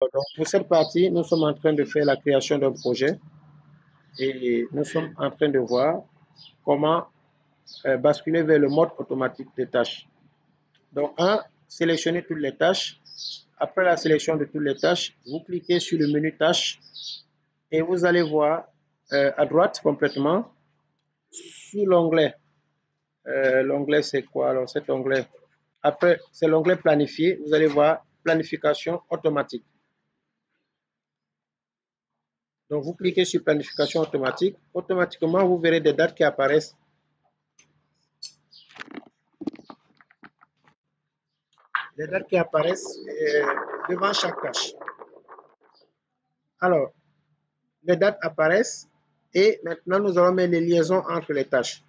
Donc, pour cette partie, nous sommes en train de faire la création d'un projet et nous sommes en train de voir comment basculer vers le mode automatique des tâches. Donc, sélectionnez toutes les tâches. Après la sélection de toutes les tâches, vous cliquez sur le menu tâches et vous allez voir à droite complètement sous l'onglet. L'onglet, c'est quoi alors cet onglet? Après, c'est l'onglet planifier. Vous allez voir planification automatique. Donc, vous cliquez sur planification automatique. Automatiquement, vous verrez des dates qui apparaissent. Les dates qui apparaissent devant chaque tâche. Alors, les dates apparaissent et maintenant, nous allons mettre les liaisons entre les tâches.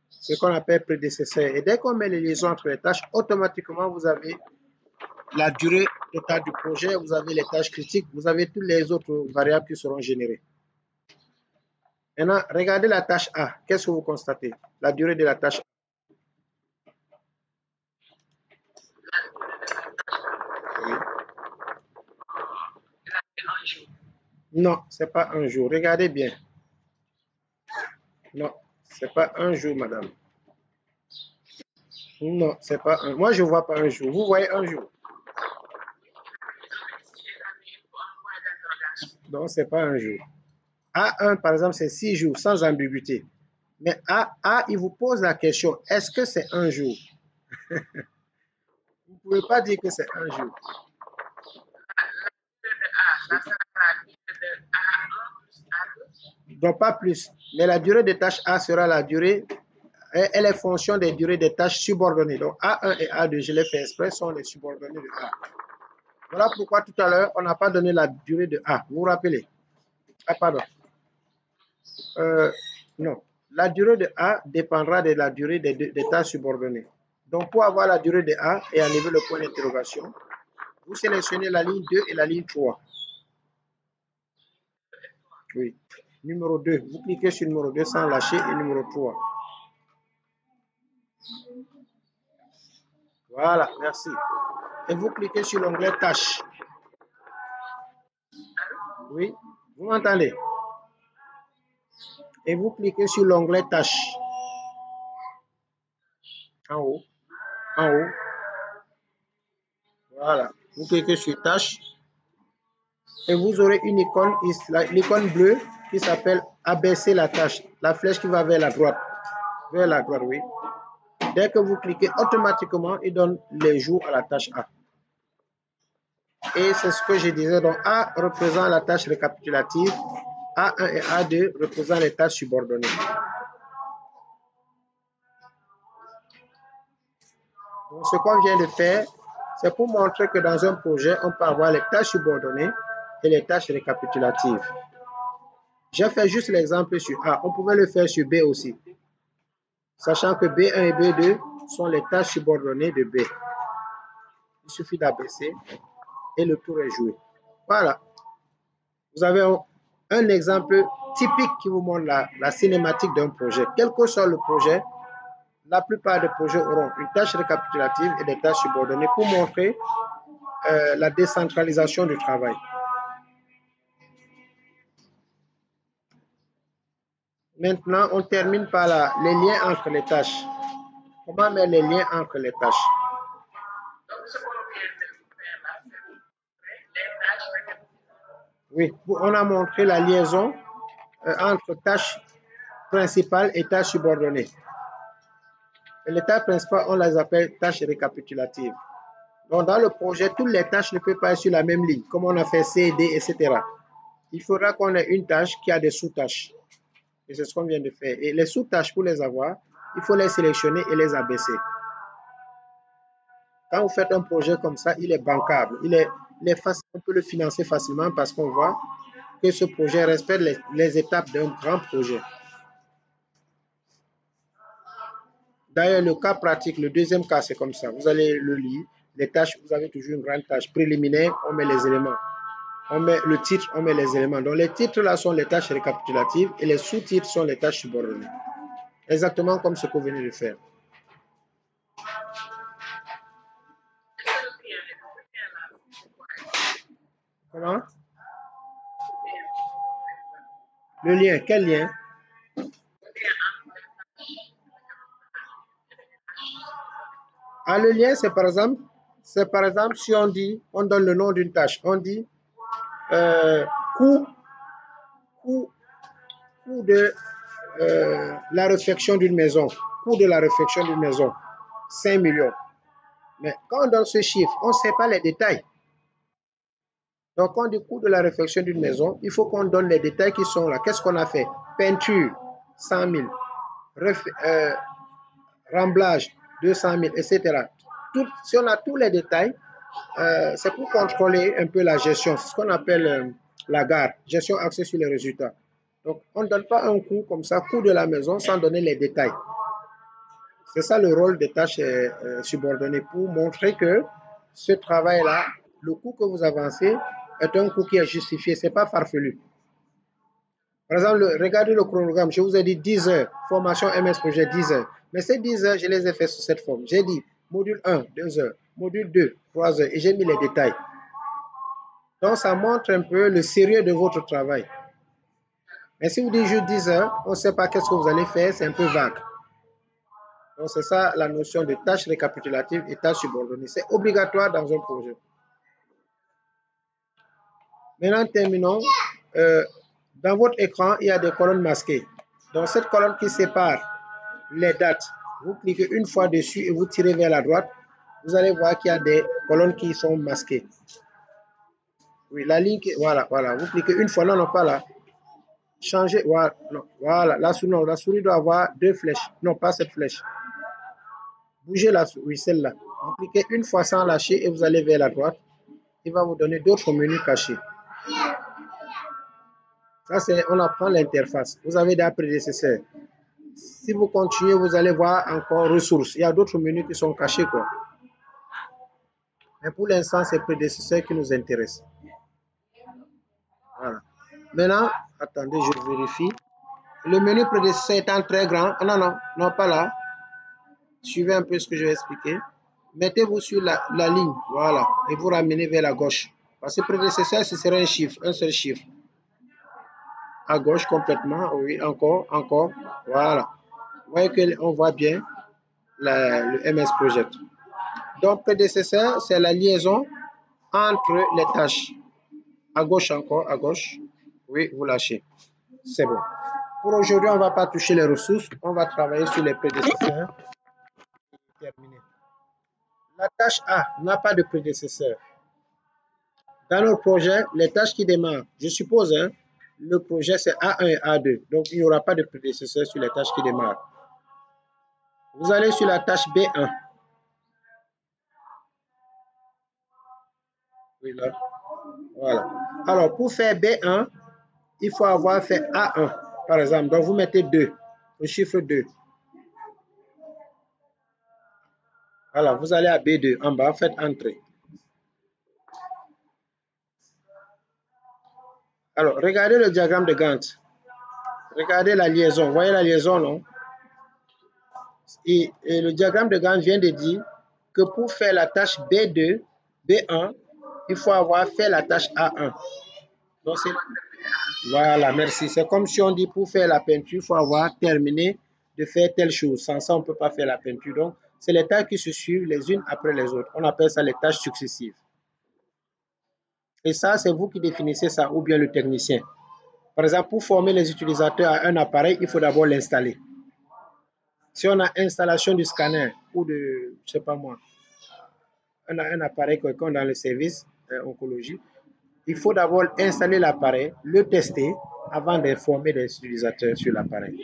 Ce qu'on appelle prédécesseur. Et dès qu'on met les liaisons entre les tâches, automatiquement, vous avez la durée totale du projet, vous avez les tâches critiques, vous avez toutes les autres variables qui seront générées. Maintenant, regardez la tâche A. Qu'est-ce que vous constatez? La durée de la tâche A. Oui. Non, ce n'est pas un jour. Regardez bien. Non, ce n'est pas un jour, madame. Non, c'est pas un. Moi, je ne vois pas un jour. Vous voyez un jour. Donc, ce n'est pas un jour. A1, par exemple, c'est 6 jours, sans ambiguïté. Mais A, il vous pose la question, est-ce que c'est un jour? Vous ne pouvez pas dire que c'est un jour. Donc, pas plus. Mais la durée de tâche A sera la durée, elle est fonction des durées des tâches subordonnées. Donc, A1 et A2, je l'ai fait exprès, sont les subordonnées de A. Voilà pourquoi tout à l'heure, on n'a pas donné la durée de A. Vous vous rappelez? Ah, pardon. Non. La durée de A dépendra de la durée des tâches subordonnées. Donc, pour avoir la durée de A et enlever le point d'interrogation, vous sélectionnez la ligne 2 et la ligne 3. Oui. Numéro 2. Vous cliquez sur numéro 2 sans lâcher et numéro 3. Voilà, merci. Et vous cliquez sur l'onglet tâches. Oui, vous m'entendez? Et vous cliquez sur l'onglet tâches. En haut. En haut. Voilà. Vous cliquez sur tâches. Et vous aurez une icône, l'icône bleue qui s'appelle abaisser la tâche. La flèche qui va vers la droite. Vers la droite, oui. Dès que vous cliquez, automatiquement, il donne les jours à la tâche A. Et c'est ce que je disais. Donc, A représente la tâche récapitulative. A1 et A2 représentent les tâches subordonnées. Donc, ce qu'on vient de faire, c'est pour montrer que dans un projet, on peut avoir les tâches subordonnées et les tâches récapitulatives. J'ai fait juste l'exemple sur A. On pouvait le faire sur B aussi. Sachant que B1 et B2 sont les tâches subordonnées de B. Il suffit d'abaisser et le tour est joué. Voilà. Vous avez un exemple typique qui vous montre la cinématique d'un projet. Quel que soit le projet, la plupart des projets auront une tâche récapitulative et des tâches subordonnées pour montrer la décentralisation du travail. Maintenant, on termine par les liens entre les tâches. Comment mettre les liens entre les tâches? Oui, on a montré la liaison entre tâches principales et tâches subordonnées. Et les tâches principales, on les appelle tâches récapitulatives. Donc, dans le projet, toutes les tâches ne peuvent pas être sur la même ligne, comme on a fait C, D, etc. Il faudra qu'on ait une tâche qui a des sous-tâches. Et c'est ce qu'on vient de faire. Et les sous-tâches, pour les avoir, il faut les sélectionner et les abaisser. Quand vous faites un projet comme ça, il est bancable. On peut le financer facilement parce qu'on voit que ce projet respecte les étapes d'un grand projet. D'ailleurs, le cas pratique, le deuxième cas, c'est comme ça. Vous allez le lire. Les tâches, vous avez toujours une grande tâche préliminaire, on met les éléments. On met le titre, on met les éléments. Donc, les titres là sont les tâches récapitulatives et les sous-titres sont les tâches subordonnées. Exactement comme ce que vous venez de faire. Comment? Le lien, quel lien? Ah, le lien, c'est par exemple si on dit, on donne le nom d'une tâche, on dit euh, coût, coût, coût de la réfection d'une maison, coût de la réfection d'une maison, 5 millions. Mais quand on donne ce chiffre, on ne sait pas les détails. Donc, quand on dit coût de la réfection d'une maison, il faut qu'on donne les détails qui sont là. Qu'est-ce qu'on a fait? Peinture, 100 000. Remblage, 200 000, etc. Si on a tous les détails, c'est pour contrôler un peu la gestion. C'est ce qu'on appelle la GAR, gestion axée sur les résultats. Donc, on ne donne pas un coût comme ça, coût de la maison, sans donner les détails. C'est ça le rôle des tâches subordonnées, pour montrer que ce travail-là, le coût que vous avancez, est un coût qui est justifié, ce n'est pas farfelu. Par exemple, regardez le chronogramme, je vous ai dit 10 heures, formation MS Projet 10 heures. Mais ces 10 heures, je les ai fait sous cette forme. J'ai dit module 1, 2 heures, module 2, 3 heures, et j'ai mis les détails. Donc, ça montre un peu le sérieux de votre travail. Mais si vous dites juste 10 heures, on ne sait pas qu'est-ce que vous allez faire, c'est un peu vague. Donc, c'est ça la notion de tâche récapitulative et tâche subordonnée. C'est obligatoire dans un projet. Maintenant, terminons. Dans votre écran, il y a des colonnes masquées. Donc, cette colonne qui sépare les dates, vous cliquez une fois dessus et vous tirez vers la droite. Vous allez voir qu'il y a des colonnes qui sont masquées. Oui, la ligne, voilà, voilà. Vous cliquez une fois, non, non, pas là. Changez, voilà, non, voilà. La souris doit avoir deux flèches. Non, pas cette flèche. Bougez la souris, oui, celle-là. Vous cliquez une fois sans lâcher et vous allez vers la droite. Il va vous donner d'autres menus cachés. Ça, c'est, on apprend l'interface. Vous avez des prédécesseurs. Si vous continuez, vous allez voir encore ressources. Il y a d'autres menus qui sont cachés, quoi. Mais pour l'instant, c'est prédécesseurs qui nous intéressent. Voilà. Maintenant, attendez, je vérifie. Le menu prédécesseur étant très grand. Ah, non, non, non, pas là. Suivez un peu ce que je vais expliquer. Mettez-vous sur la ligne, voilà, et vous ramenez vers la gauche. Parce que prédécesseur, ce serait un chiffre, un seul chiffre. À gauche complètement, oui, encore, encore, voilà. Vous voyez qu'on voit bien le MS Project. Donc, prédécesseur, c'est la liaison entre les tâches. À gauche encore, à gauche. Oui, vous lâchez. C'est bon. Pour aujourd'hui, on ne va pas toucher les ressources. On va travailler sur les prédécesseurs. Terminé. La tâche A n'a pas de prédécesseur. Dans notre projet, les tâches qui démarrent, je suppose, hein, le projet c'est A1 et A2. Donc, il n'y aura pas de prédécesseur sur les tâches qui démarrent. Vous allez sur la tâche B1. Oui, là. Voilà. Alors, pour faire B1, il faut avoir fait A1, par exemple. Donc, vous mettez 2, le chiffre 2. Voilà, vous allez à B2 en bas, faites entrer. Alors, regardez le diagramme de Gantt. Regardez la liaison. Vous voyez la liaison, non? Et le diagramme de Gantt vient de dire que pour faire la tâche B2, B1, il faut avoir fait la tâche A1. Donc, voilà, merci. C'est comme si on dit pour faire la peinture, il faut avoir terminé de faire telle chose. Sans ça, on ne peut pas faire la peinture. Donc, c'est les tâches qui se suivent les unes après les autres. On appelle ça les tâches successives. Et ça, c'est vous qui définissez ça ou bien le technicien. Par exemple, pour former les utilisateurs à un appareil, il faut d'abord l'installer. Si on a installation du scanner ou de, je ne sais pas moi, on a un appareil quelconque dans le service oncologie, il faut d'abord installer l'appareil, le tester avant de former les utilisateurs sur l'appareil.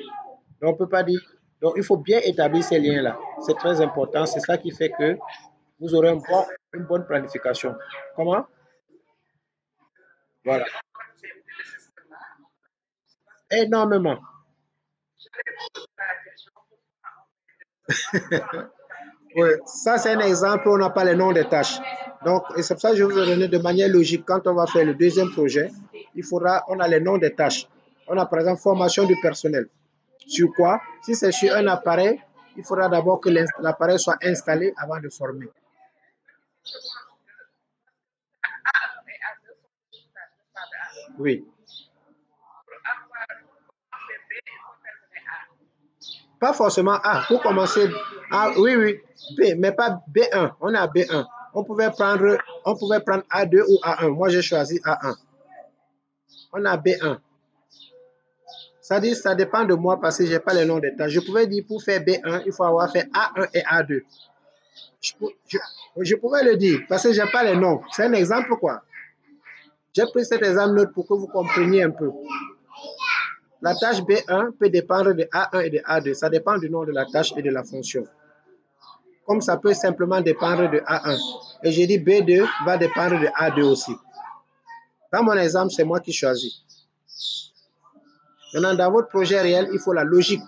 Donc, on ne peut pas dire. Donc, il faut bien établir ces liens-là. C'est très important. C'est ça qui fait que vous aurez une bonne planification. Comment? Voilà. Énormément. Oui, ça c'est un exemple où on n'a pas les noms des tâches. Donc, et c'est pour ça que je vous ai donné de manière logique, quand on va faire le deuxième projet, on a les noms des tâches. On a par exemple formation du personnel. Sur quoi? Si c'est sur un appareil, il faudra d'abord que l'appareil soit installé avant de former. Oui. Pas forcément A. Pour commencer, A, oui, oui, B, mais pas B1. On a B1. On pouvait prendre A2 ou A1. Moi, j'ai choisi A1. On a B1. Ça dit, ça dépend de moi parce que je n'ai pas les noms des tâches. Je pouvais dire pour faire B1, il faut avoir fait A1 et A2. Je pouvais le dire parce que je n'ai pas les noms. C'est un exemple, quoi. J'ai pris cet exemple pour que vous compreniez un peu. La tâche B1 peut dépendre de A1 et de A2. Ça dépend du nom de la tâche et de la fonction. Comme ça peut simplement dépendre de A1. Et j'ai dit B2 va dépendre de A2 aussi. Dans mon exemple, c'est moi qui choisis. Maintenant, dans votre projet réel, il faut la logique.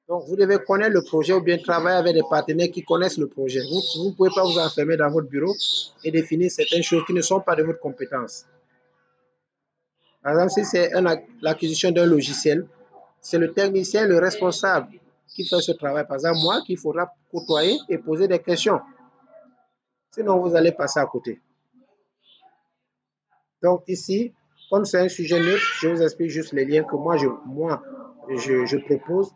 Donc, vous devez connaître le projet ou bien travailler avec des partenaires qui connaissent le projet. Vous ne pouvez pas vous enfermer dans votre bureau et définir certaines choses qui ne sont pas de votre compétence. Par exemple, si c'est l'acquisition d'un logiciel, c'est le technicien, le responsable qui fait ce travail. Par exemple, moi qu'il faudra côtoyer et poser des questions. Sinon, vous allez passer à côté. Donc ici, comme c'est un sujet neutre, je vous explique juste les liens que moi je propose.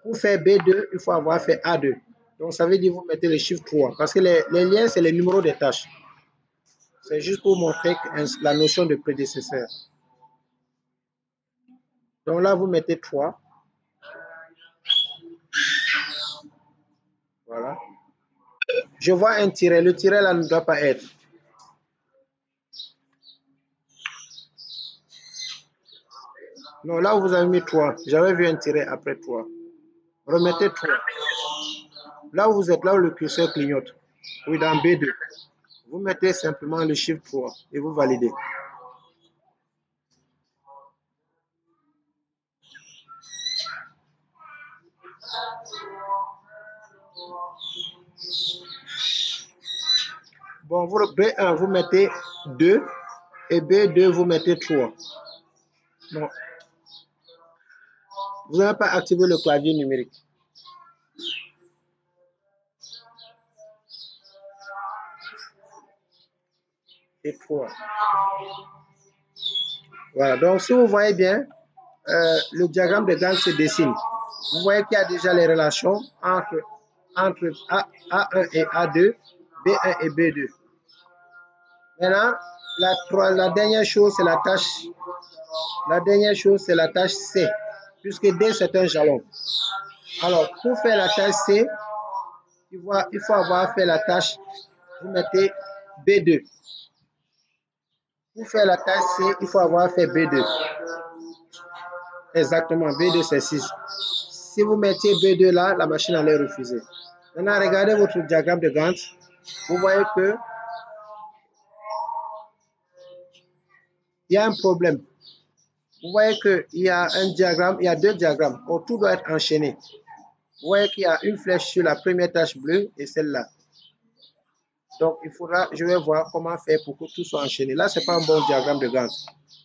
Pour faire B2, il faut avoir fait A2. Donc ça veut dire que vous mettez le chiffre 3. Parce que les liens, c'est les numéros des tâches. C'est juste pour montrer la notion de prédécesseur. Donc là, vous mettez 3. Voilà. Je vois un tiret. Le tiret là ne doit pas être. Non, là où vous avez mis 3. J'avais vu un tiret après 3. Remettez 3. Là où vous êtes, là où le curseur clignote. Oui, dans B2. Vous mettez simplement le chiffre 3 et vous validez. Bon, B1, vous mettez 2 et B2, vous mettez 3. Non. Vous n'avez pas activé le clavier numérique. Et 3. Voilà, donc si vous voyez bien, le diagramme de Gantt se dessine. Vous voyez qu'il y a déjà les relations entre A1 et A2, B1 et B2. Maintenant, la dernière chose, c'est la tâche. La dernière chose, c'est la tâche C, puisque D, c'est un jalon. Alors, pour faire la tâche C, il faut avoir fait la tâche, vous mettez B2. Pour faire la tâche C, il faut avoir fait B2. Exactement, B2 c'est 6. Si vous mettiez B2 là, la machine allait refuser. Maintenant, regardez votre diagramme de Gantt. Vous voyez que il y a un problème. Vous voyez qu'il y a un diagramme, il y a deux diagrammes. Oh, tout doit être enchaîné. Vous voyez qu'il y a une flèche sur la première tâche bleue et celle-là. Donc, je vais voir comment faire pour que tout soit enchaîné. Là, ce n'est pas un bon diagramme de Gantt.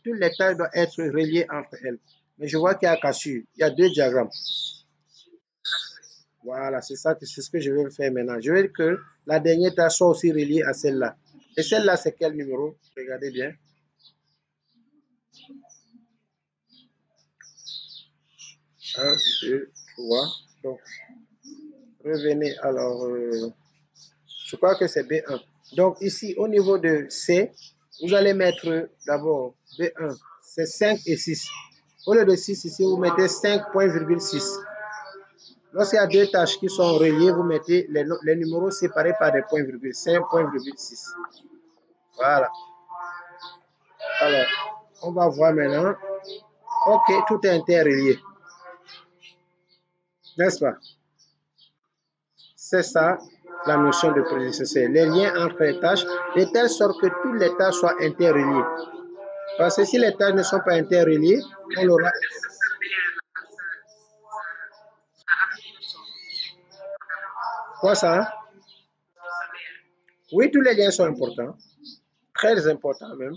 Toutes les tâches doivent être reliées entre elles. Mais je vois qu'il y a cassure. Il y a deux diagrammes. Voilà, c'est ce que je vais faire maintenant. Je veux que la dernière tâche soit aussi reliée à celle-là. Et celle-là, c'est quel numéro? Regardez bien. 1, 2, 3. Donc, revenez. Alors, je crois que c'est B1. Donc, ici, au niveau de C, vous allez mettre d'abord B1, c'est 5 et 6. Au lieu de 6, ici, vous mettez 5,6. Lorsqu'il y a deux tâches qui sont reliées, vous mettez les numéros séparés par des points virgules. 5,6. Voilà. Alors, on va voir maintenant. Ok, tout est interrelié. N'est-ce pas? C'est ça la notion de prédécesseur. Les liens entre les tâches, de telle sorte que toutes les tâches soient interreliées. Parce que si les tâches ne sont pas interreliées, on aura... Quoi ça? Oui, tous les liens sont importants. Très importants même.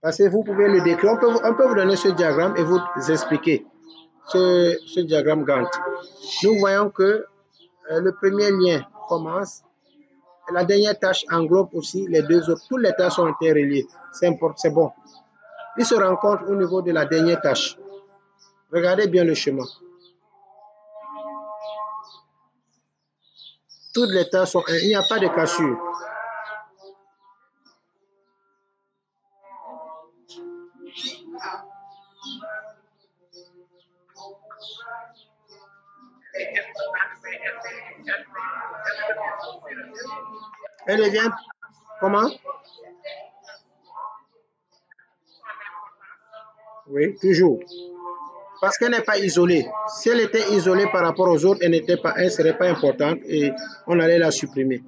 Parce que vous pouvez le décrire. On peut vous donner ce diagramme et vous expliquer ce diagramme Gantt. Nous voyons que le premier lien commence la dernière tâche englobe aussi les deux autres. Toutes les tâches sont interreliées. C'est bon. Ils se rencontrent au niveau de la dernière tâche. Regardez bien le chemin. Toutes les tâches sont... Il n'y a pas de cassure. Elle devient... Comment? Oui, toujours. Parce qu'elle n'est pas isolée. Si elle était isolée par rapport aux autres, elle ne serait pas importante et on allait la supprimer.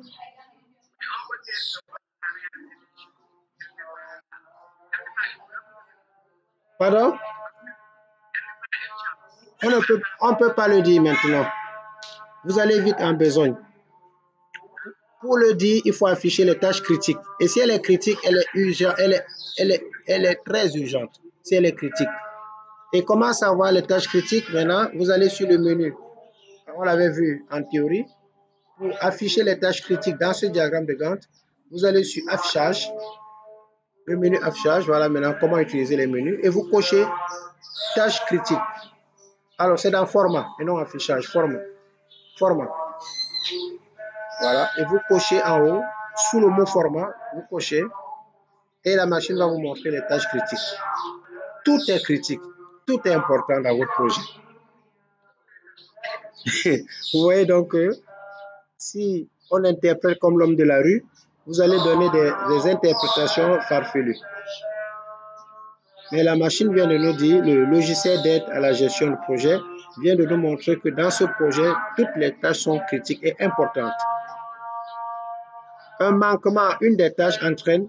Pardon? On ne peut pas le dire maintenant. Vous allez vite en besogne. Pour le dire, il faut afficher les tâches critiques. Et si elle est critique, elle est urgente, elle est très urgente. Si elle est critique. Et comment savoir les tâches critiques? Maintenant, vous allez sur le menu. On l'avait vu en théorie. Pour afficher les tâches critiques dans ce diagramme de Gantt, vous allez sur affichage. Le menu affichage, voilà maintenant comment utiliser les menus. Et vous cochez tâches critiques. Alors, c'est dans format et non affichage. Format. Voilà. Et vous cochez en haut, sous le mot format, vous cochez. Et la machine va vous montrer les tâches critiques. Tout est critique. Tout est important dans votre projet. Vous voyez donc que si on interprète comme l'homme de la rue, vous allez donner des interprétations farfelues. Mais la machine vient de nous dire, le logiciel d'aide à la gestion de projet vient de nous montrer que dans ce projet, toutes les tâches sont critiques et importantes. Un manquement à une des tâches entraîne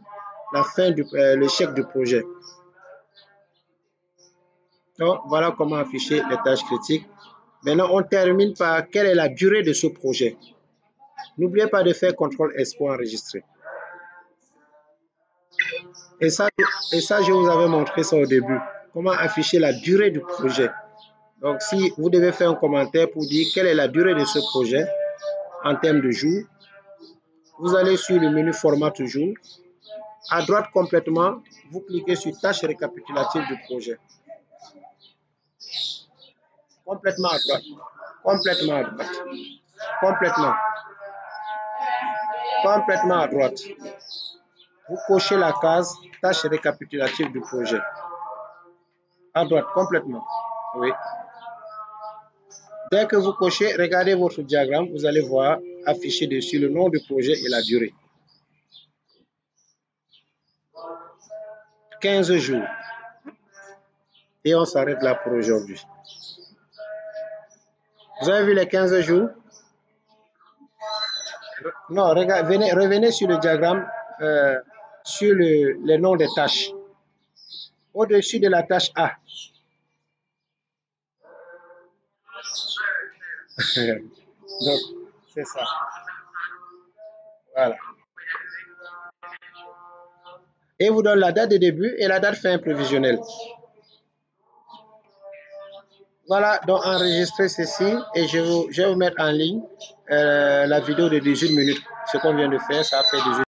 la fin l'échec du projet. Donc, voilà comment afficher les tâches critiques. Maintenant, on termine par quelle est la durée de ce projet. N'oubliez pas de faire CTRL-S pour enregistrer. Et ça, je vous avais montré ça au début. Comment afficher la durée du projet. Donc, si vous devez faire un commentaire pour dire quelle est la durée de ce projet en termes de jours, vous allez sur le menu format toujours. À droite complètement, vous cliquez sur tâche récapitulative du projet. Complètement à droite. Complètement à droite. Complètement. Complètement à droite. Vous cochez la case tâche récapitulative du projet. À droite, complètement. Oui. Dès que vous cochez, regardez votre diagramme, vous allez voir affiché dessus le nom du projet et la durée. 15 jours. Et on s'arrête là pour aujourd'hui. Vous avez vu les 15 jours? Non, revenez sur le diagramme, sur les noms des tâches. Au-dessus de la tâche A. Donc, c'est ça. Voilà. Et vous donne la date de début et la date fin prévisionnelle. Voilà, donc enregistrez ceci et je vais vous mettre en ligne la vidéo de 18 minutes. Ce qu'on vient de faire, ça a fait 18 minutes.